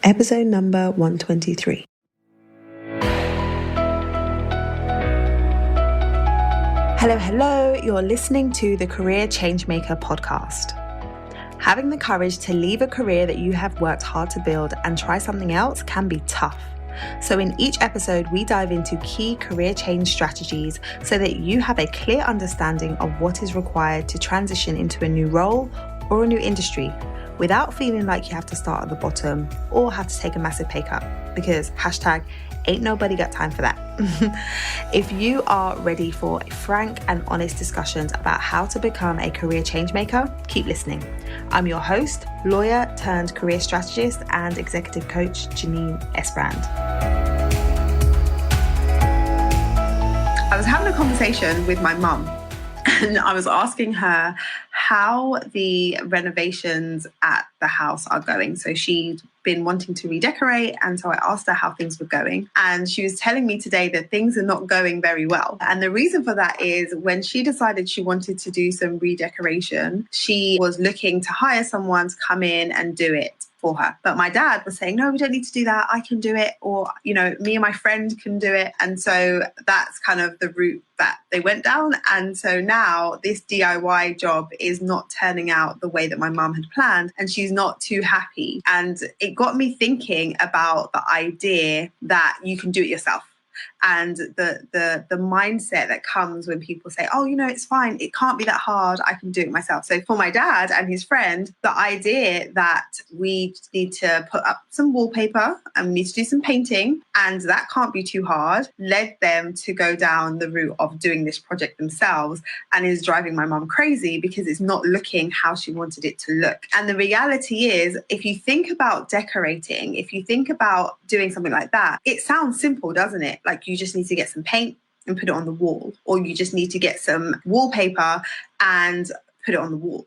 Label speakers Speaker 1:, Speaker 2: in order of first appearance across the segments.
Speaker 1: Episode number 123. Hello, you're listening to the Career Changemaker podcast. Having the courage to leave a career that you have worked hard to build and try something else can be tough. So in each episode, we dive into key career change strategies so that you have a clear understanding of what is required to transition into a new role or a new industry without feeling like you have to start at the bottom or have to take a massive pay cut, because ain't nobody got time for that. If you are ready for frank and honest discussions about how to become a career change maker, keep listening. I'm your host, lawyer turned career strategist and executive coach, Janine Esbrand. I was having a conversation with my mum and I was asking her how the renovations at the house are going. So she'd been wanting to redecorate, and so I asked her how things were going. And she was telling me today that things are not going very well. And the reason for that is when she decided she wanted to do some redecoration, she was looking to hire someone to come in and do it for her. But my dad was saying, no, we don't need to do that. I can do it. Or, me and my friend can do it. And so that's kind of the route that they went down. And so now this DIY job is not turning out the way that my mum had planned, and she's not too happy. And it got me thinking about the idea that you can do it yourself. And the mindset that comes when people say, oh, it's fine, it can't be that hard, I can do it myself. So for my dad and his friend, the idea that we need to put up some wallpaper and we need to do some painting and that can't be too hard led them to go down the route of doing this project themselves, and is driving my mum crazy because it's not looking how she wanted it to look. And the reality is, if you think about decorating, if you think about doing something like that, it sounds simple, doesn't it? Like you just need to get some paint and put it on the wall, or you just need to get some wallpaper and put it on the wall.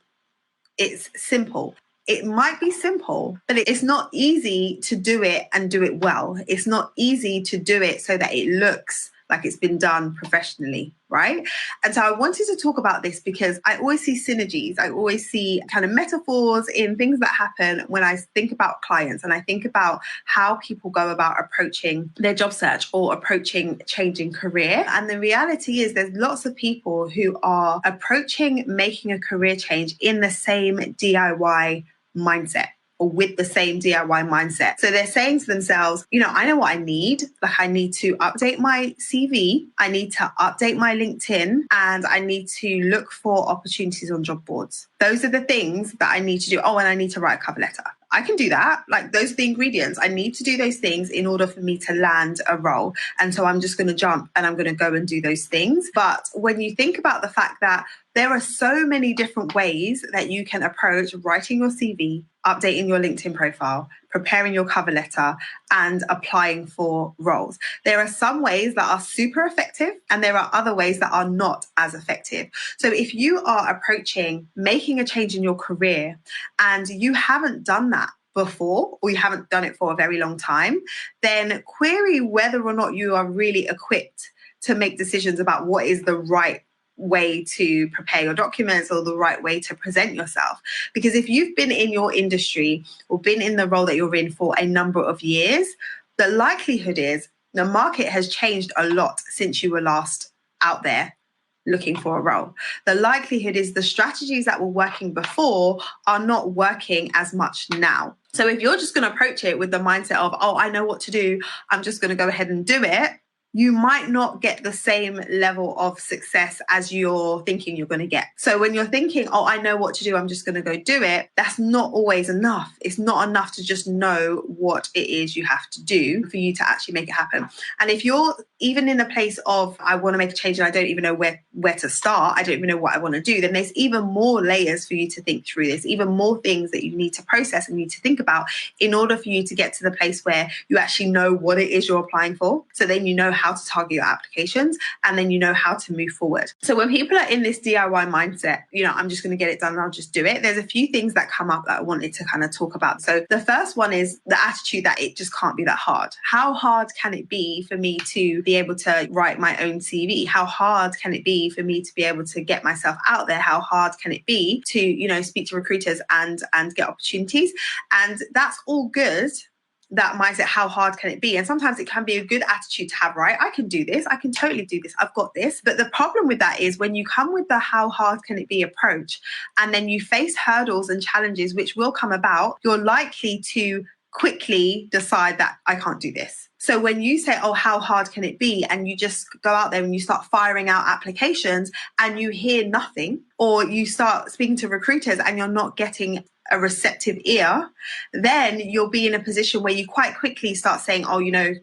Speaker 1: It's simple. It might be simple, but it's not easy to do it and do it well. It's not easy to do it so that it looks like it's been done professionally, right? And so I wanted to talk about this because I always see synergies. I always see kind of metaphors in things that happen when I think about clients and I think about how people go about approaching their job search or approaching changing career. And the reality is there's lots of people who are approaching making a career change in the same DIY mindset, or with the same DIY mindset. So they're saying to themselves, I know what I need. Like I need to update my CV, I need to update my LinkedIn, and I need to look for opportunities on job boards. Those are the things that I need to do. Oh, and I need to write a cover letter. I can do that. Like those are the ingredients. I need to do those things in order for me to land a role. And so I'm just going to jump and I'm going to go and do those things. But when you think about the fact that there are so many different ways that you can approach writing your CV, updating your LinkedIn profile, preparing your cover letter, and applying for roles. There are some ways that are super effective and there are other ways that are not as effective. So if you are approaching making a change in your career and you haven't done that before, or you haven't done it for a very long time, then query whether or not you are really equipped to make decisions about what is the right way to prepare your documents or the right way to present yourself. Because if you've been in your industry or been in the role that you're in for a number of years, the likelihood is the market has changed a lot since you were last out there looking for a role. The likelihood is the strategies that were working before are not working as much now. So if you're just going to approach it with the mindset of, oh, I know what to do, I'm just going to go ahead and do it, you might not get the same level of success as you're thinking you're going to get. So when you're thinking, oh, I know what to do, I'm just going to go do it, that's not always enough. It's not enough to just know what it is you have to do for you to actually make it happen. And if you're even in a place of, I want to make a change and I don't even know where to start, I don't even know what I want to do, then there's even more layers for you to think through. There's even more things that you need to process and need to think about in order for you to get to the place where you actually know what it is you're applying for. So then you know how to target your applications, and then you know how to move forward. So when people are in this DIY mindset, I'm just going to get it done and I'll just do it, there's a few things that come up that I wanted to kind of talk about. So the first one is the attitude that it just can't be that hard. How hard can it be for me to be able to write my own CV? How hard can it be for me to be able to get myself out there? How hard can it be to, speak to recruiters and get opportunities? And that's all good. that mindset, how hard can it be? And sometimes it can be a good attitude to have, right? I can do this. I can totally do this. I've got this. But the problem with that is when you come with the how hard can it be approach, and then you face hurdles and challenges which will come about, you're likely to quickly decide that I can't do this. So when you say, oh, how hard can it be? And you just go out there and you start firing out applications and you hear nothing, or you start speaking to recruiters and you're not getting a receptive ear, then you'll be in a position where you quite quickly start saying, oh,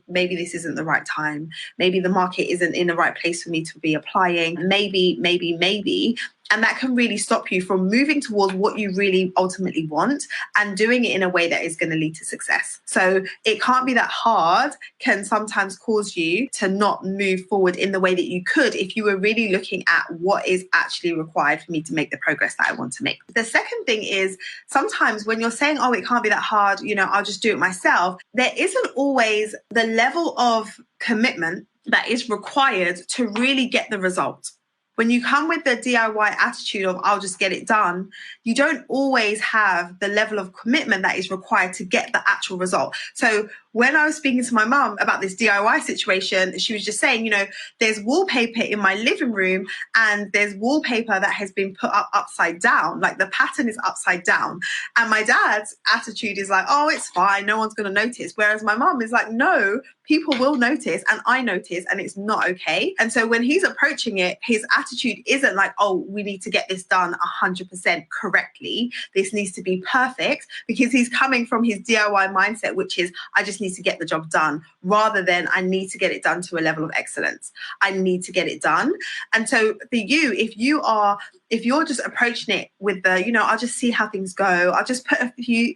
Speaker 1: maybe this isn't the right time. Maybe the market isn't in the right place for me to be applying. Maybe. And that can really stop you from moving towards what you really ultimately want and doing it in a way that is going to lead to success. So it can't be that hard can sometimes cause you to not move forward in the way that you could if you were really looking at what is actually required for me to make the progress that I want to make. The second thing is sometimes when you're saying, oh, it can't be that hard, I'll just do it myself, there isn't always the level of commitment that is required to really get the result. When you come with the DIY attitude of I'll just get it done, you don't always have the level of commitment that is required to get the actual result. So when I was speaking to my mum about this DIY situation, she was just saying, there's wallpaper in my living room and there's wallpaper that has been put up upside down. Like the pattern is upside down. And my dad's attitude is like, oh, it's fine. No one's going to notice. Whereas my mum is like, no, people will notice and I notice and it's not okay. And so when he's approaching it, his attitude isn't like, oh, we need to get this done 100% correctly. This needs to be perfect, because he's coming from his DIY mindset, which is I just need to get the job done, rather than I need to get it done to a level of excellence. I need to get it done. And so for you, if you're just approaching it with the, I'll just see how things go. I'll just put a few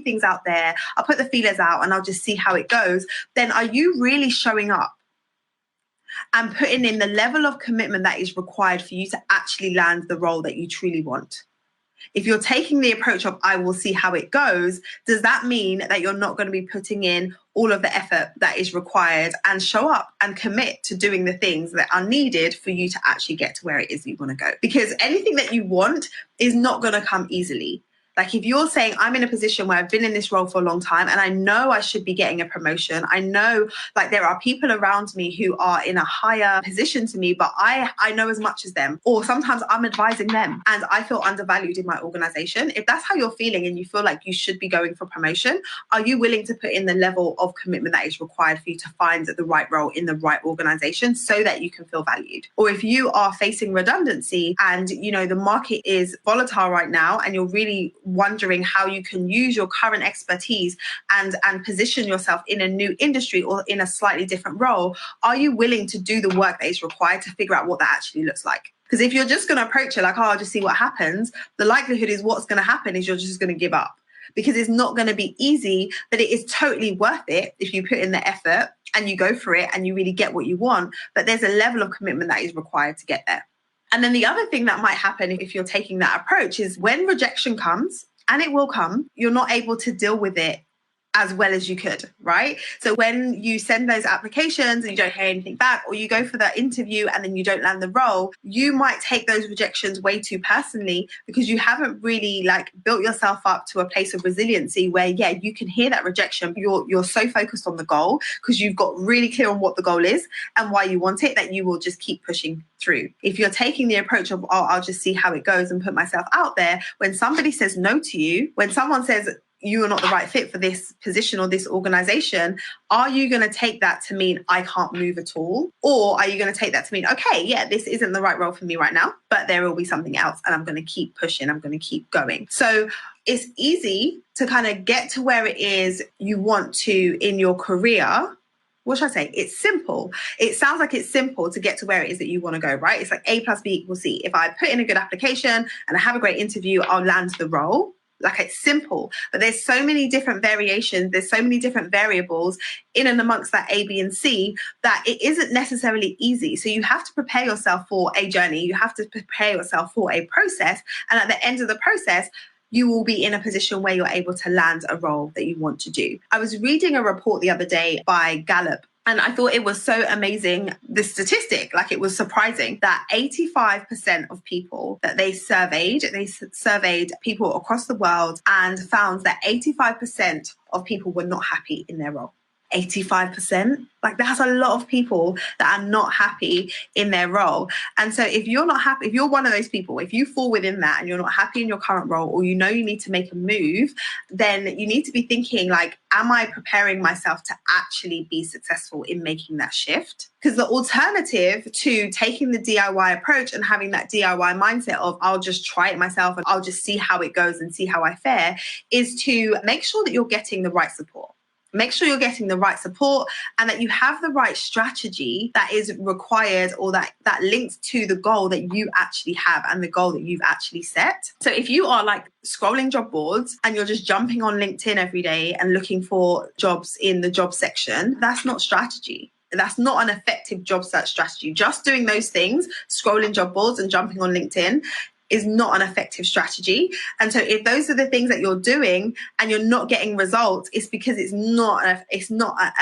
Speaker 1: things out there. I'll put the feelers out and I'll just see how it goes. Then are you really showing up and putting in the level of commitment that is required for you to actually land the role that you truly want? If you're taking the approach of I will see how it goes, does that mean that you're not going to be putting in all of the effort that is required and show up and commit to doing the things that are needed for you to actually get to where it is you want to go? Because anything that you want is not going to come easily. Like if you're saying, I'm in a position where I've been in this role for a long time and I know I should be getting a promotion. I know like there are people around me who are in a higher position to me, but I know as much as them. Or sometimes I'm advising them and I feel undervalued in my organization. If that's how you're feeling and you feel like you should be going for promotion, are you willing to put in the level of commitment that is required for you to find the right role in the right organization so that you can feel valued? Or if you are facing redundancy and, the market is volatile right now and you're really wondering how you can use your current expertise and position yourself in a new industry or in a slightly different role, are you willing to do the work that is required to figure out what that actually looks like? Because if you're just going to approach it like, oh, I'll just see what happens, the likelihood is what's going to happen is you're just going to give up, because it's not going to be easy, but it is totally worth it if you put in the effort and you go for it and you really get what you want. But there's a level of commitment that is required to get there. And then the other thing that might happen if you're taking that approach is when rejection comes, and it will come, you're not able to deal with it as well as you could, right? So when you send those applications and you don't hear anything back, or you go for that interview and then you don't land the role, you might take those rejections way too personally because you haven't really built yourself up to a place of resiliency where, yeah, you can hear that rejection. You're so focused on the goal because you've got really clear on what the goal is and why you want it that you will just keep pushing through. If you're taking the approach of, oh, I'll just see how it goes and put myself out there, when somebody says no to you, when someone says, you are not the right fit for this position or this organization, are you going to take that to mean I can't move at all? Or are you going to take that to mean, okay, yeah, this isn't the right role for me right now, but there will be something else and I'm going to keep pushing, I'm going to keep going. So it's easy to kind of get to where it is you want to in your career. What should I say? It's simple. It sounds like it's simple to get to where it is that you want to go, right? It's like A plus B equals C. If I put in a good application and I have a great interview, I'll land the role. Like, it's simple, but there's so many different variations. There's so many different variables in and amongst that A, B, and C that it isn't necessarily easy. So you have to prepare yourself for a journey. You have to prepare yourself for a process. And at the end of the process, you will be in a position where you're able to land a role that you want to do. I was reading a report the other day by Gallup, and I thought it was so amazing, the statistic, like it was surprising that 85% of people that they surveyed people across the world and found that 85% of people were not happy in their role. 85%, like that's a lot of people that are not happy in their role. And so if you're not happy, if you're one of those people, if you fall within that and you're not happy in your current role, or you know you need to make a move, then you need to be thinking like, am I preparing myself to actually be successful in making that shift? Because the alternative to taking the DIY approach and having that DIY mindset of I'll just try it myself and I'll just see how it goes and see how I fare is to make sure that you're getting the right support. Make sure you're getting the right support and that you have the right strategy that is required, or that links to the goal that you actually have and the goal that you've actually set. So if you are like scrolling job boards and you're just jumping on LinkedIn every day and looking for jobs in the job section, that's not strategy. That's not an effective job search strategy. Just doing those things, scrolling job boards and jumping on LinkedIn, is not an effective strategy. And so if those are the things that you're doing and you're not getting results, it's because it's not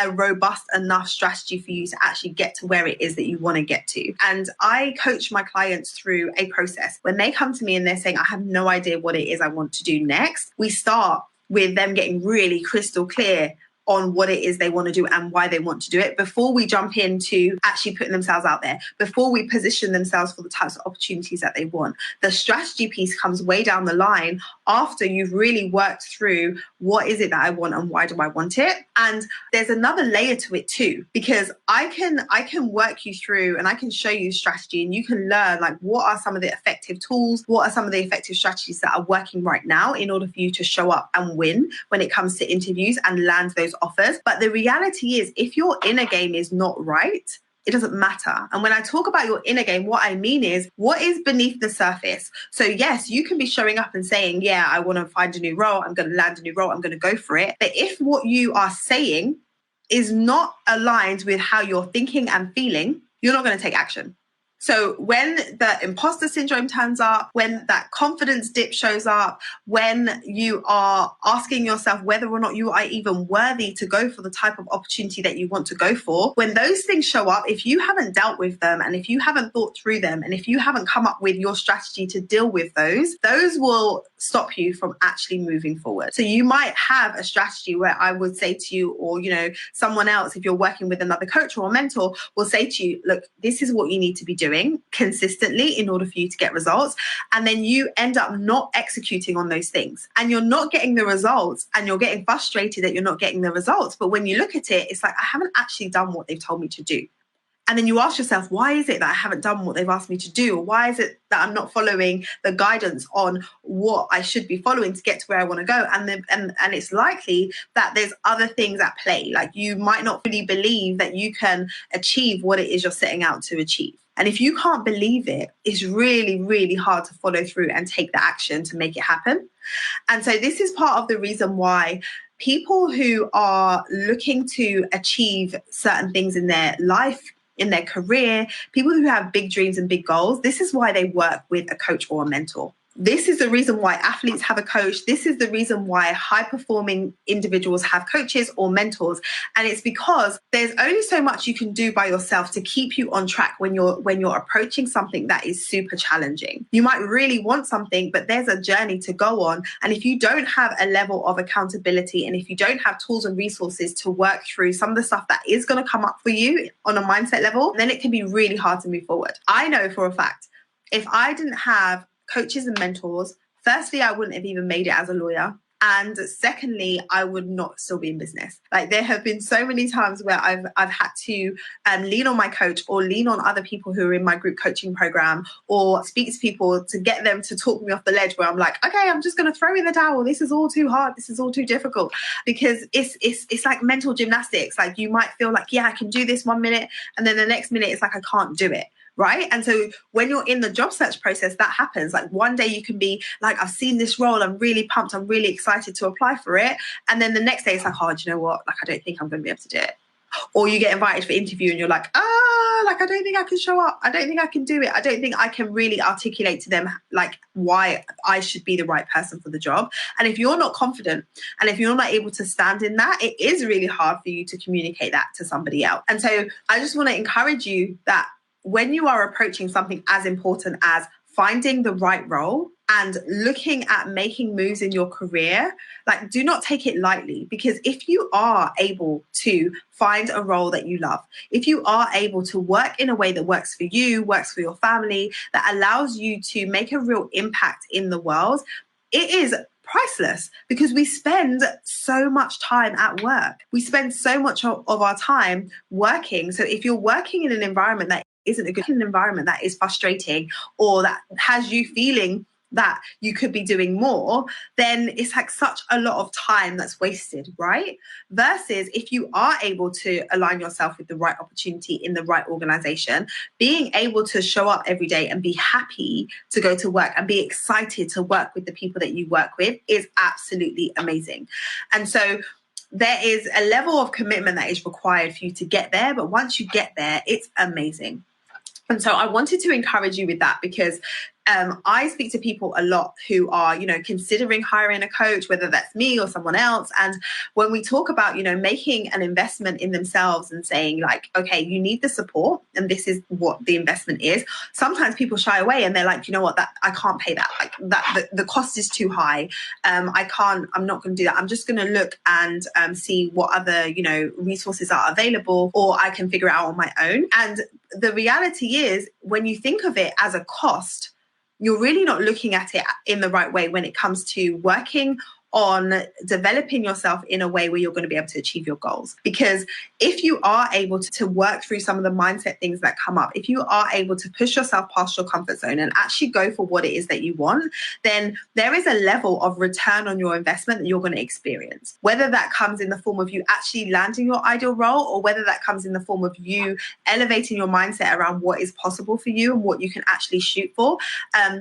Speaker 1: a robust enough strategy for you to actually get to where it is that you want to get to. And I coach my clients through a process. When they come to me and they're saying, I have no idea what it is I want to do next, we start with them getting really crystal clear on what it is they want to do and why they want to do it before we jump into actually putting themselves out there, before we position themselves for the types of opportunities that they want. The strategy piece comes way down the line after you've really worked through what is it that I want and why do I want it. And there's another layer to it too, because I can work you through and I can show you strategy and you can learn like what are some of the effective tools, what are some of the effective strategies that are working right now in order for you to show up and win when it comes to interviews and land those offers. But the reality is, if your inner game is not right, it doesn't matter. And when I talk about your inner game, what I mean is what is beneath the surface. So yes, you can be showing up and saying, yeah, I want to find a new role. I'm going to land a new role. I'm going to go for it. But if what you are saying is not aligned with how you're thinking and feeling, you're not going to take action. So when the imposter syndrome turns up, when that confidence dip shows up, when you are asking yourself whether or not you are even worthy to go for the type of opportunity that you want to go for, when those things show up, if you haven't dealt with them and if you haven't thought through them and if you haven't come up with your strategy to deal with those will stop you from actually moving forward. So you might have a strategy where I would say to you, or, you know, someone else, if you're working with another coach or a mentor, will say to you, look, this is what you need to be doing consistently in order for you to get results. And then you end up not executing on those things and you're not getting the results and you're getting frustrated that you're not getting the results. But when you look at it, it's like, I haven't actually done what they've told me to do. And then you ask yourself, why is it that I haven't done what they've asked me to do? Or why is it that I'm not following the guidance on what I should be following to get to where I want to go? And it's likely that there's other things at play. Like you might not really believe that you can achieve what it is you're setting out to achieve. And if you can't believe it, it's really, really hard to follow through and take the action to make it happen. And so this is part of the reason why people who are looking to achieve certain things in their life, in their career, people who have big dreams and big goals, this is why they work with a coach or a mentor. This is the reason why athletes have a coach. This is the reason why high-performing individuals have coaches or mentors. And it's because there's only so much you can do by yourself to keep you on track when you're approaching something that is super challenging. You might really want something, but there's a journey to go on. And if you don't have a level of accountability and if you don't have tools and resources to work through some of the stuff that is going to come up for you on a mindset level, then it can be really hard to move forward. I know for a fact, if I didn't have coaches and mentors, firstly, I wouldn't have even made it as a lawyer. And secondly, I would not still be in business. Like there have been so many times where I've had to lean on my coach or lean on other people who are in my group coaching program or speak to people to get them to talk me off the ledge where I'm like, okay, I'm just going to throw in the towel. This is all too hard. This is all too difficult, because it's like mental gymnastics. Like you might feel like, yeah, I can do this 1 minute. And then the next minute it's like, I can't do it. Right. And so when you're in the job search process, that happens. Like one day you can be like, I've seen this role. I'm really pumped. I'm really excited to apply for it. And then the next day it's like, oh, do you know what? Like, I don't think I'm going to be able to do it. Or you get invited for interview and you're like, like, I don't think I can show up. I don't think I can do it. I don't think I can really articulate to them like why I should be the right person for the job. And if you're not confident and if you're not able to stand in that, it is really hard for you to communicate that to somebody else. And so I just want to encourage you that when you are approaching something as important as finding the right role and looking at making moves in your career, like, do not take it lightly, because if you are able to find a role that you love, if you are able to work in a way that works for you, works for your family, that allows you to make a real impact in the world, it is priceless, because we spend so much time at work. We spend so much of our time working. So if you're working in an environment that isn't a good environment, that is frustrating, or that has you feeling that you could be doing more, then it's like such a lot of time that's wasted, right? Versus if you are able to align yourself with the right opportunity in the right organization, being able to show up every day and be happy to go to work and be excited to work with the people that you work with is absolutely amazing. And so there is a level of commitment that is required for you to get there, but once you get there, it's amazing. And so I wanted to encourage you with that, because I speak to people a lot who are, considering hiring a coach, whether that's me or someone else. And when we talk about, making an investment in themselves and saying like, okay, you need the support and this is what the investment is. Sometimes people shy away and they're like, you know what, that I can't pay that. Like the cost is too high. I'm not going to do that. I'm just going to look and see what other, resources are available, or I can figure it out on my own. And the reality is, when you think of it as a cost, you're really not looking at it in the right way when it comes to working on developing yourself in a way where you're going to be able to achieve your goals. Because if you are able to work through some of the mindset things that come up, if you are able to push yourself past your comfort zone and actually go for what it is that you want, then there is a level of return on your investment that you're going to experience. Whether that comes in the form of you actually landing your ideal role, or whether that comes in the form of you elevating your mindset around what is possible for you and what you can actually shoot for,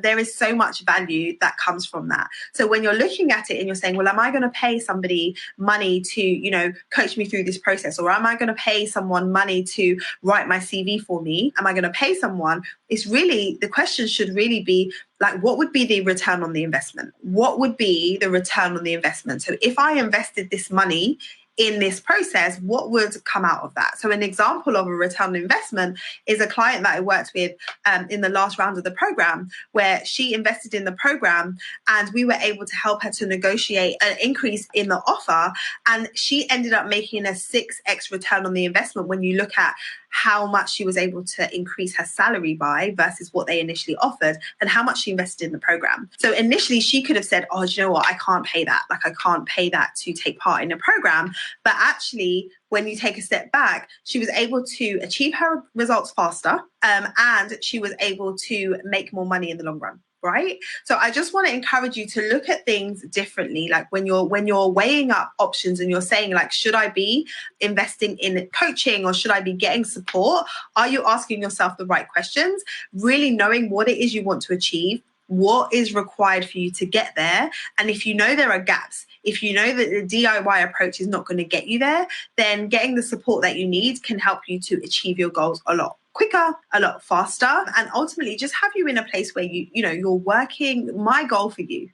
Speaker 1: there is so much value that comes from that. So when you're looking at it and you're saying, well, am I going to pay somebody money to, coach me through this process? Or am I going to pay someone money to write my CV for me? Am I going to pay someone? It's really, the question should really be like, what would be the return on the investment? What would be the return on the investment? So if I invested this money in this process, what would come out of that? So an example of a return on investment is a client that I worked with in the last round of the program, where she invested in the program and we were able to help her to negotiate an increase in the offer. And she ended up making a 6x return on the investment when you look at how much she was able to increase her salary by versus what they initially offered and how much she invested in the program. So initially she could have said, oh, do you know what? I can't pay that. Like, I can't pay that to take part in a program. But actually, when you take a step back, she was able to achieve her results faster, and she was able to make more money in the long run. Right? So I just want to encourage you to look at things differently. Like when you're weighing up options and you're saying like, should I be investing in coaching or should I be getting support? Are you asking yourself the right questions? Really knowing what it is you want to achieve, what is required for you to get there. And if you know there are gaps, if you know that the DIY approach is not going to get you there, then getting the support that you need can help you to achieve your goals a lot quicker, a lot faster, and ultimately just have you in a place where you're working. My goal for you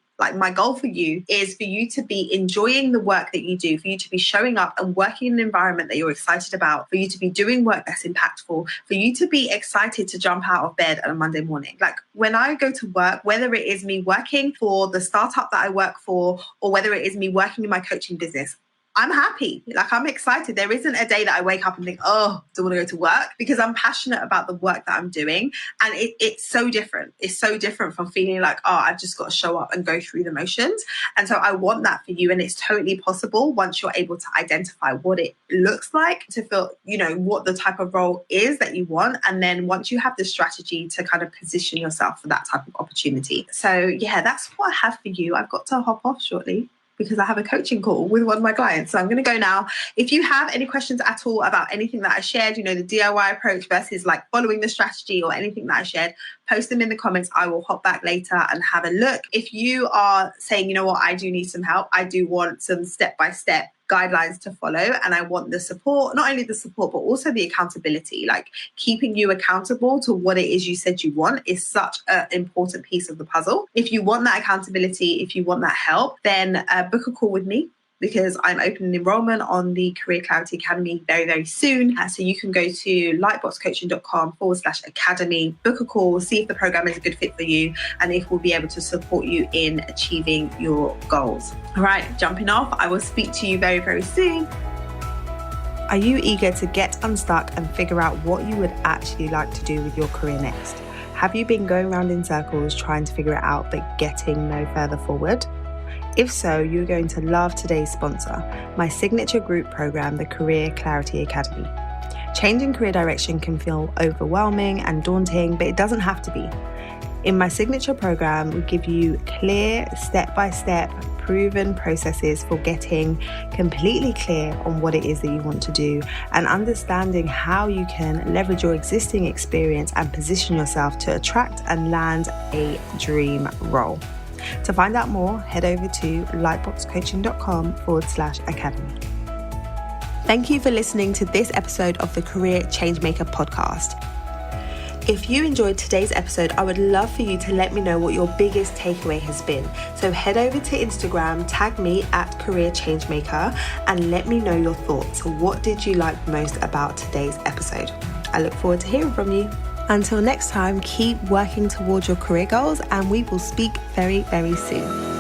Speaker 1: is for you to be enjoying the work that you do, for you to be showing up and working in an environment that you're excited about, for you to be doing work that's impactful, for you to be excited to jump out of bed on a Monday morning. Like when I go to work, whether it is me working for the startup that I work for, or whether it is me working in my coaching business, I'm happy. Like, I'm excited. There isn't a day that I wake up and think, oh, don't want to go to work, because I'm passionate about the work that I'm doing. And it's so different. It's so different from feeling like, oh, I've just got to show up and go through the motions. And so I want that for you. And it's totally possible once you're able to identify what it looks like to feel, what the type of role is that you want. And then once you have the strategy to kind of position yourself for that type of opportunity. So yeah, that's what I have for you. I've got to hop off shortly because I have a coaching call with one of my clients. So I'm going to go now. If you have any questions at all about anything that I shared, the DIY approach versus like following the strategy or anything that I shared, post them in the comments. I will hop back later and have a look. If you are saying, you know what, I do need some help, I do want some step-by-step guidelines to follow, and I want the support, not only the support, but also the accountability. Like keeping you accountable to what it is you said you want is such an important piece of the puzzle. If you want that accountability, if you want that help, then book a call with me, because I'm opening enrollment on the Career Clarity Academy very, very soon. So you can go to lightboxcoaching.com/academy, book a call, see if the program is a good fit for you, and if we'll be able to support you in achieving your goals. All right, jumping off. I will speak to you very, very soon. Are you eager to get unstuck and figure out what you would actually like to do with your career next? Have you been going around in circles trying to figure it out but getting no further forward? If so, you're going to love today's sponsor, my signature group program, the Career Clarity Academy. Changing career direction can feel overwhelming and daunting, but it doesn't have to be. In my signature program, we give you clear, step-by-step, proven processes for getting completely clear on what it is that you want to do and understanding how you can leverage your existing experience and position yourself to attract and land a dream role. To find out more, head over to lightboxcoaching.com/academy. Thank you for listening to this episode of the Career Changemaker podcast. If you enjoyed today's episode, I would love for you to let me know what your biggest takeaway has been. So head over to Instagram, tag me at Career Changemaker, and let me know your thoughts. What did you like most about today's episode? I look forward to hearing from you. Until next time, keep working towards your career goals, and we will speak very, very soon.